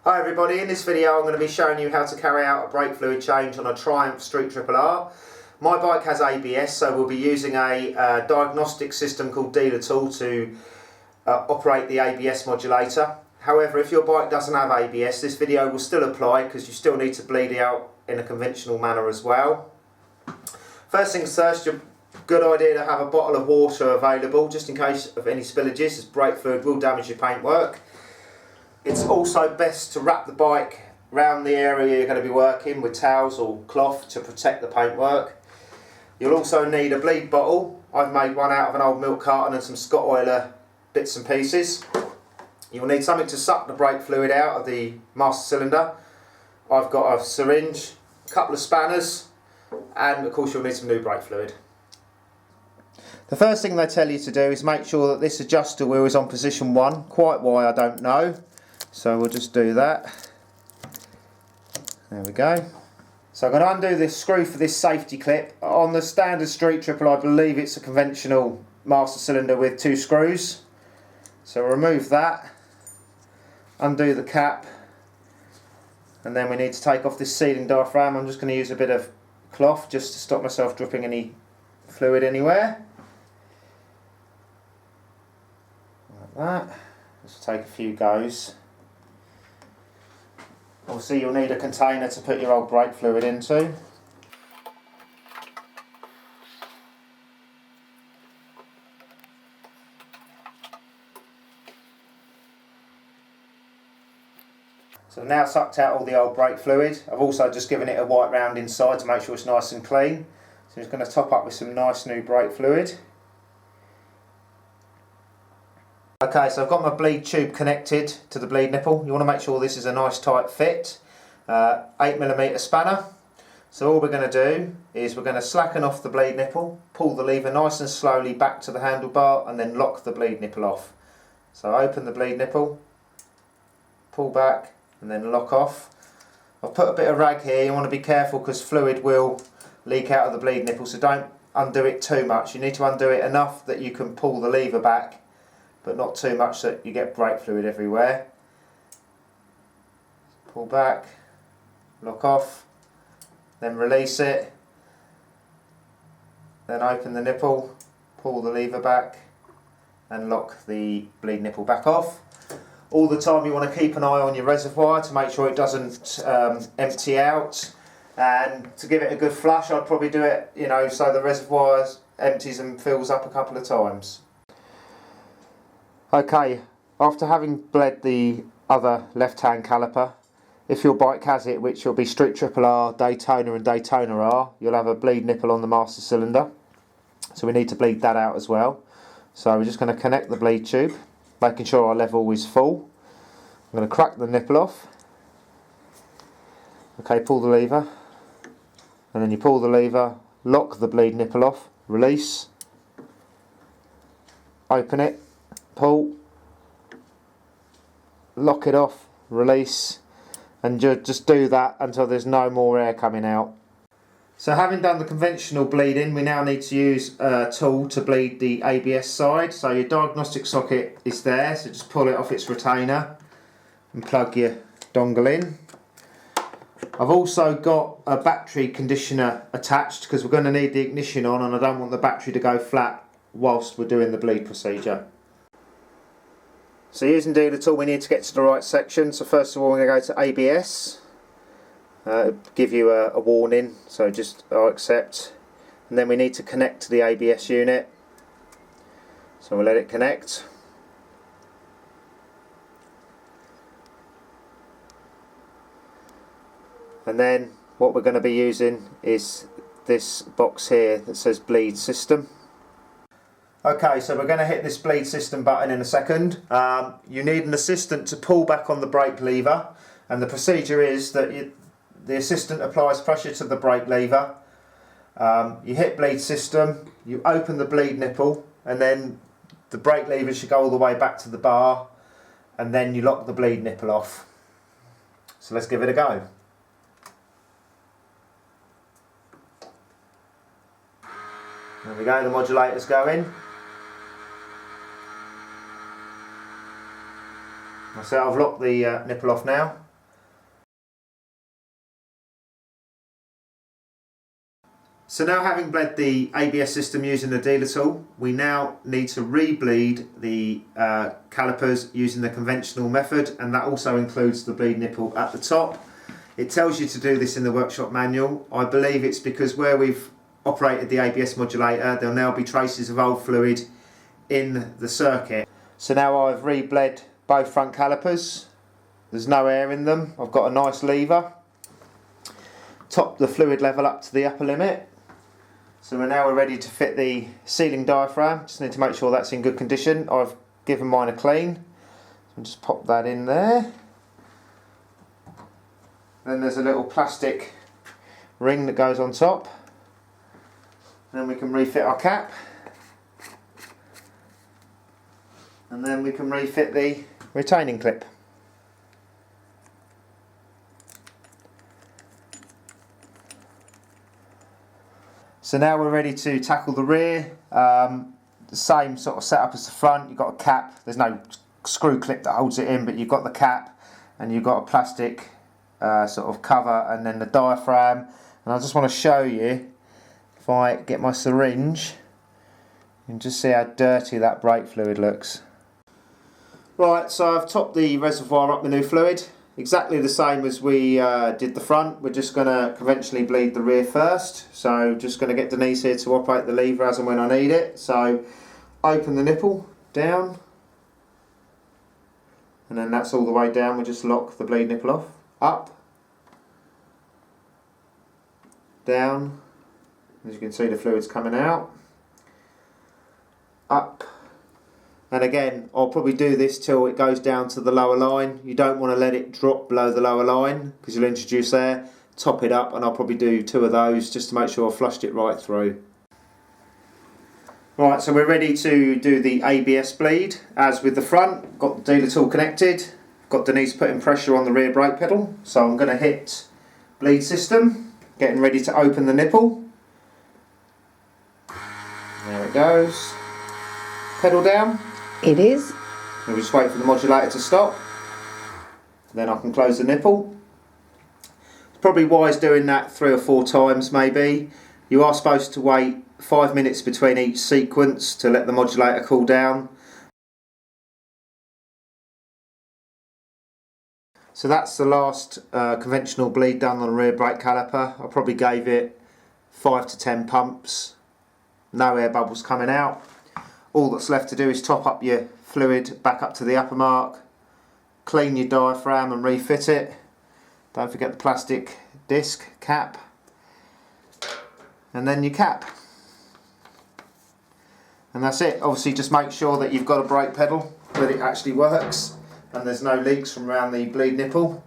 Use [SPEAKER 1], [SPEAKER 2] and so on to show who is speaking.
[SPEAKER 1] Hi everybody, in this video I'm going to be showing you how to carry out a brake fluid change on a Triumph Street RRR. My bike has ABS, so we'll be using a diagnostic system called Dealertool to operate the ABS modulator. However, if your bike doesn't have ABS, this video will still apply because you still need to bleed it out in a conventional manner as well. First things first, it's a good idea to have a bottle of water available just in case of any spillages, as brake fluid will damage your paintwork. It's also best to wrap the bike around the area you're going to be working with towels or cloth to protect the paintwork. You'll also need a bleed bottle. I've made one out of an old milk carton and some Scott oiler bits and pieces. You'll need something to suck the brake fluid out of the master cylinder. I've got a syringe, a couple of spanners, and of course you'll need some new brake fluid. The first thing they tell you to do is make sure that this adjuster wheel is on position 1. Quite why, I don't know. So we'll just do that. There we go. So I'm going to undo this screw for this safety clip. On the standard Street Triple, I believe it's a conventional master cylinder with 2 screws. So remove that, undo the cap, and then we need to take off this sealing diaphragm. I'm just going to use a bit of cloth just to stop myself dripping any fluid anywhere. Like that. Just take a few goes. Obviously you'll need a container to put your old brake fluid into. So I've now sucked out all the old brake fluid. I've also just given it a wipe round inside to make sure it's nice and clean. So I'm just going to top up with some nice new brake fluid. Okay, so I've got my bleed tube connected to the bleed nipple. You want to make sure this is a nice tight fit. 8mm spanner. So all we're going to do is we're going to slacken off the bleed nipple, pull the lever nice and slowly back to the handlebar, and then lock the bleed nipple off. So open the bleed nipple, pull back, and then lock off. I've put a bit of rag here. You want to be careful because fluid will leak out of the bleed nipple, so don't undo it too much. You need to undo it enough that you can pull the lever back, but not too much that you get brake fluid everywhere. Pull back, lock off, then release it, then open the nipple, pull the lever back and lock the bleed nipple back off. All the time you want to keep an eye on your reservoir to make sure it doesn't empty out, and to give it a good flush I'd probably do it, so the reservoir empties and fills up a couple of times. Okay, after having bled the other left-hand caliper, if your bike has it, which will be Street RRR, Daytona and Daytona R, you'll have a bleed nipple on the master cylinder. So we need to bleed that out as well. So we're just going to connect the bleed tube, making sure our level is full. I'm going to crack the nipple off. Okay, pull the lever. And then you pull the lever, lock the bleed nipple off, release, open it, pull, lock it off, release, and just do that until there's no more air coming out. So having done the conventional bleeding, we now need to use a tool to bleed the ABS side. So your diagnostic socket is there, so just pull it off its retainer and plug your dongle in. I've also got a battery conditioner attached because we're going to need the ignition on, and I don't want the battery to go flat whilst we're doing the bleed procedure. So using Dealertool we need to get to the right section. So first of all we're going to go to ABS. Give you a warning, so just I'll accept. And then we need to connect to the ABS unit. So we'll let it connect. And then what we're going to be using is this box here that says bleed system. Okay, so we're going to hit this bleed system button in a second. You need an assistant to pull back on the brake lever, and the procedure is that the assistant applies pressure to the brake lever. You hit bleed system, you open the bleed nipple, and then the brake lever should go all the way back to the bar, and then you lock the bleed nipple off. So let's give it a go. There we go, the modulator's going. So I've locked the nipple off now. So now, having bled the ABS system using the Dealertool, we now need to re-bleed the calipers using the conventional method, and that also includes the bleed nipple at the top. It tells you to do this in the workshop manual. I believe it's because where we've operated the ABS modulator, there'll now be traces of old fluid in the circuit. So now I've re-bled both front calipers. There's no air in them. I've got a nice lever. Top the fluid level up to the upper limit. So we're ready to fit the sealing diaphragm. Just need to make sure that's in good condition. I've given mine a clean. So just pop that in there. Then there's a little plastic ring that goes on top. Then we can refit our cap. And then we can refit the retaining clip. So now we're ready to tackle the rear. The same sort of setup as the front. You've got a cap. There's no screw clip that holds it in, but you've got the cap and you've got a plastic sort of cover, and then the diaphragm. And I just want to show you, if I get my syringe, you can just see how dirty that brake fluid looks. Right, so I've topped the reservoir up with new fluid. Exactly the same as we did the front. We're just going to conventionally bleed the rear first. So just going to get Denise here to operate the lever as and when I need it. So open the nipple down, and then that's all the way down. We just lock the bleed nipple off. Up, down, as you can see the fluid's coming out. Up. And again, I'll probably do this till it goes down to the lower line. You don't want to let it drop below the lower line because you'll introduce air. Top it up, and I'll probably do 2 of those just to make sure I flushed it right through. Right, so we're ready to do the ABS bleed. As with the front, got the Dealertool connected. Got Denise putting pressure on the rear brake pedal. So I'm going to hit bleed system, getting ready to open the nipple. There it goes. Pedal down.
[SPEAKER 2] It is.
[SPEAKER 1] We'll just wait for the modulator to stop. Then I can close the nipple. It's probably wise doing that 3 or 4 times maybe. You are supposed to wait 5 minutes between each sequence to let the modulator cool down. So that's the last conventional bleed done on a rear brake caliper. I probably gave it 5 to 10 pumps. No air bubbles coming out. All that's left to do is top up your fluid back up to the upper mark, clean your diaphragm and refit it. Don't forget the plastic disc cap, and then your cap. And that's it. Obviously just make sure that you've got a brake pedal, that it actually works and there's no leaks from around the bleed nipple.